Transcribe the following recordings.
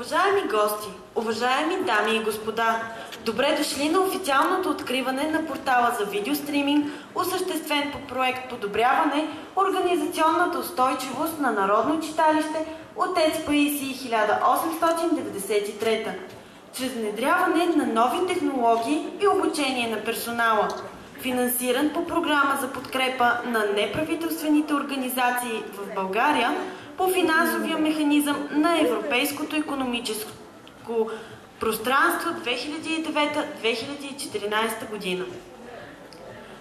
Уважаеми гости, уважаеми дами и господа, добре дошли на официалното откриване на портала за видеостриминг, осъществен по проект Подобряване организационната устойчивост на Народно читалище Отец Паисий 1893, чрез внедряване на нови технологии и обучение на персонала, финансиран по програма за подкрепа на неправителствените организации в България по финансовия механизъм на Европейското икономическо пространство 2009-2014 година.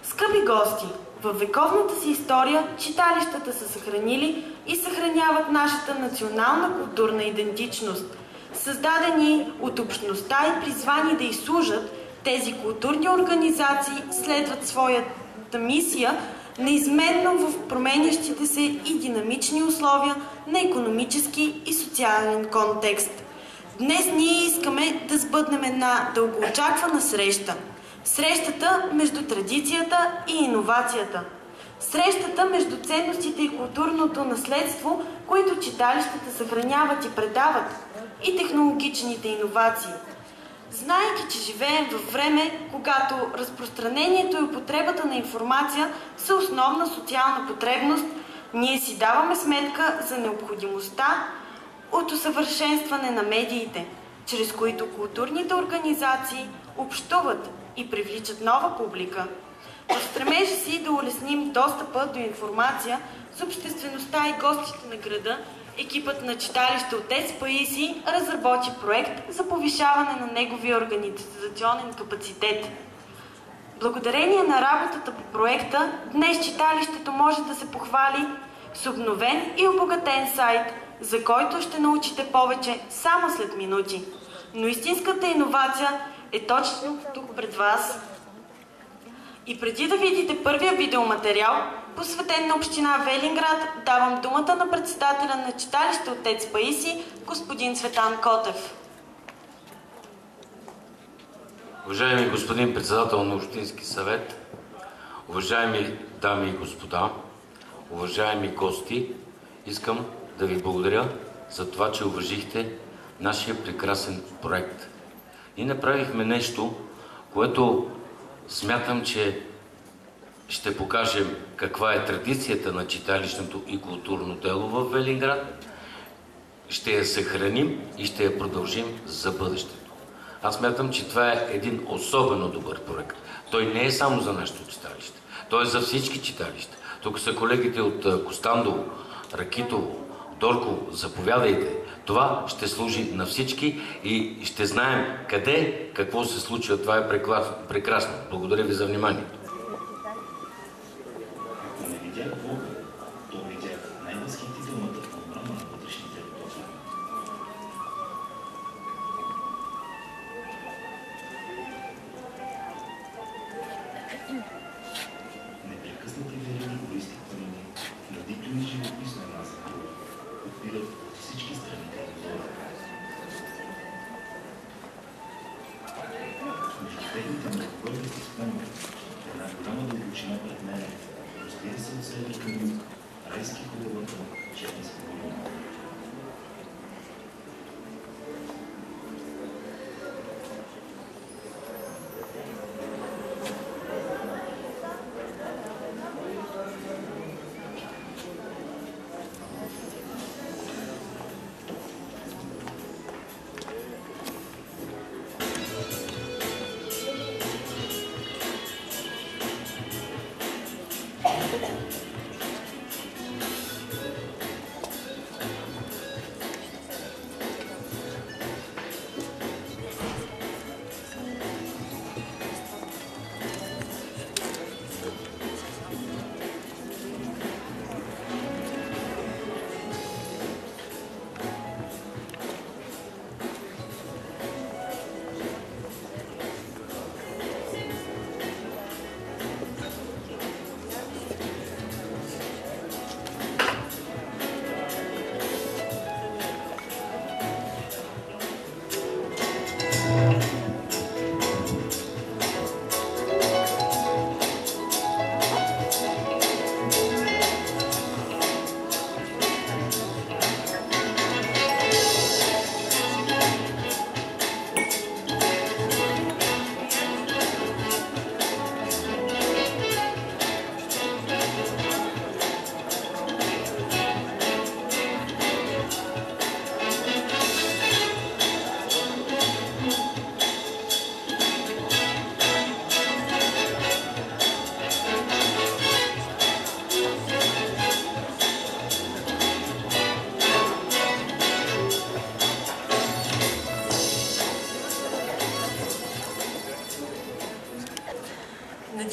Скъпи гости, във вековната си история читалищата са съхранили и съхраняват нашата национална културна идентичност. Създадени от общността и призвани да й служат, тези културни организации следват своята мисия неизменно в променящите се и динамични условия на икономически и социален контекст. Днес ние искаме да сбъднем една дългоочаквана среща. Срещата между традицията и иновацията. Срещата между ценностите и културното наследство, които читалищата съхраняват и предават, и технологичните иновации. Знайки, че живеем във време, когато разпространението и употребата на информация са основна социална потребност, ние си даваме сметка за необходимостта от усъвършенстване на медиите, чрез които културните организации общуват и привличат нова публика. В стремежа си да улесним достъпа до информация с обществеността и гостите на града, екипът на читалище Отец Паисий разработи проект за повишаване на неговия организационен капацитет. Благодарение на работата по проекта, днес читалището може да се похвали с обновен и обогатен сайт, за който ще научите повече само след минути. Но истинската иновация е точно тук пред вас. И преди да видите първия видеоматериал, посветен на община Велинград, давам думата на председателя на читалище Отец Паисий, господин Цветан Котев. Уважаеми господин председател на Общински съвет, уважаеми дами и господа, уважаеми гости, искам да ви благодаря за това, че уважихте нашия прекрасен проект. Ние направихме нещо, което смятам, че ще покажем каква е традицията на читалищното и културно дело в Велинград. Ще я съхраним и ще я продължим за бъдещето. Аз смятам, че това е един особено добър проект. Той не е само за нашето читалище. Той е за всички читалища. Тук са колегите от Костандово, Ракитово, Дорково. Заповядайте. Това ще служи на всички и ще знаем къде, какво се случва. Това е прекрасно. Благодаря ви за вниманието.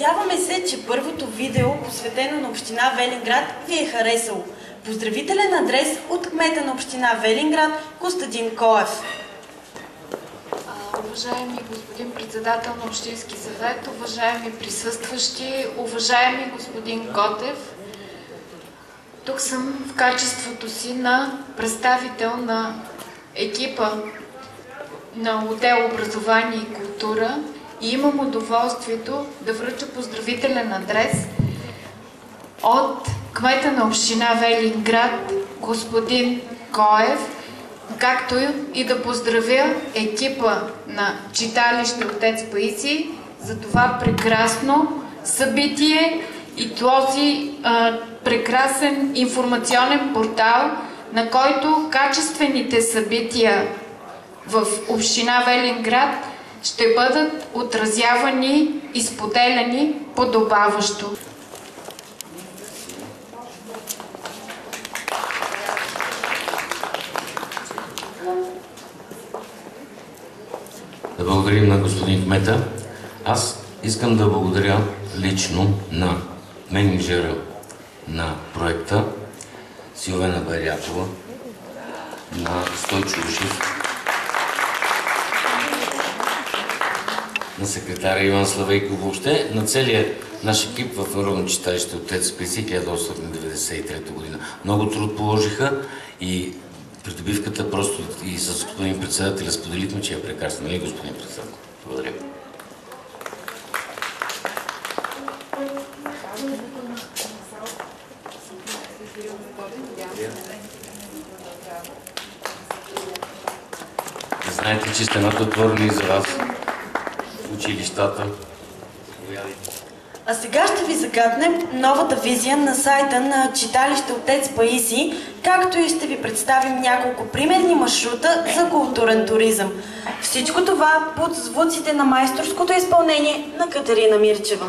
Надяваме се, че първото видео, посветено на община Велинград, ви е харесало. Поздравителен адрес от кмета на община Велинград Костадин Коев. Уважаеми господин председател на Общински съвет, уважаеми присъстващи, уважаеми господин Котев, тук съм в качеството си на представител на екипа на отдел образование и култура и имам удоволствието да връча поздравителен адрес от кмета на община Велинград господин Коев, както и да поздравя екипа на читалище Отец Паисий за това прекрасно събитие и този прекрасен информационен портал, на който качествените събития в община Велинград ще бъдат отразявани и споделяни подобаващо. Да благодарим на господин кмета. Аз искам да благодаря лично на менеджера на проекта Силвена Байрякова, на Стойчо Ушев, на секретаря Иван Славейко, въобще на целия наш екип в Народно читалище Отец Паисий 1893 година. Много труд положиха и придобивката просто и с господин председателя споделихме, че е прекрасна. Нали, господин председател? Благодаря. Знаете, че стената отворена и за вас, училищата. А сега ще ви загаднем новата визия на сайта на читалище Отец Паисий, както и ще ви представим няколко примерни маршрута за културен туризъм. Всичко това под звуците на майсторското изпълнение на Катерина Мирчева.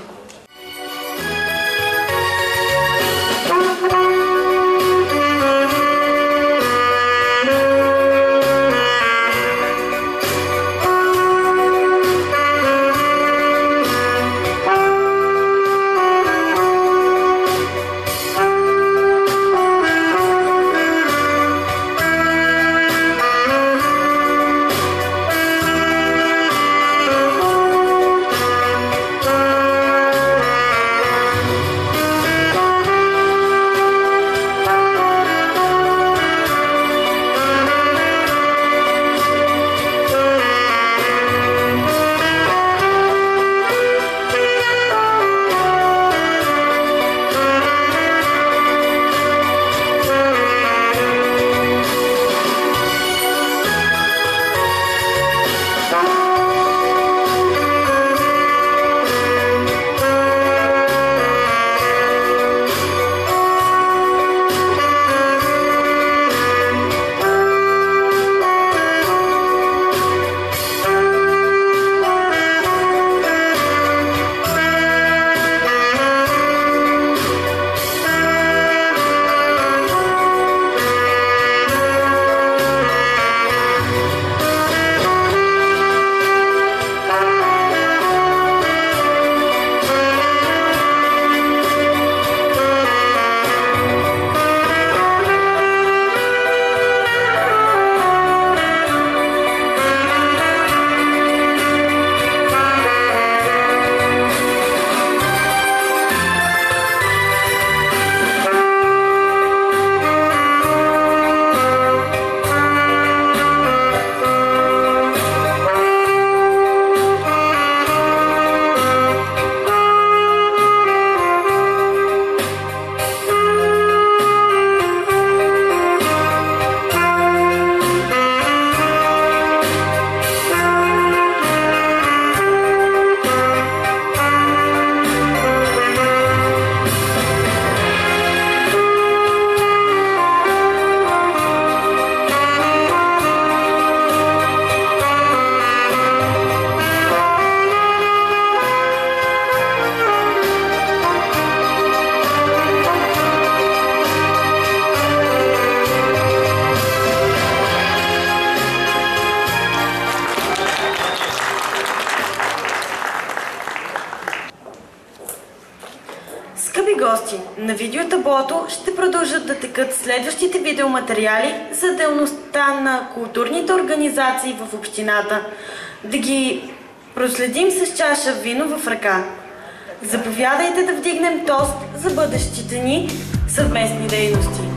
На видеотаблото ще продължат да текат следващите видеоматериали за дейността на културните организации в общината. Да ги проследим с чаша вино в ръка. Заповядайте да вдигнем тост за бъдещите ни съвместни дейности.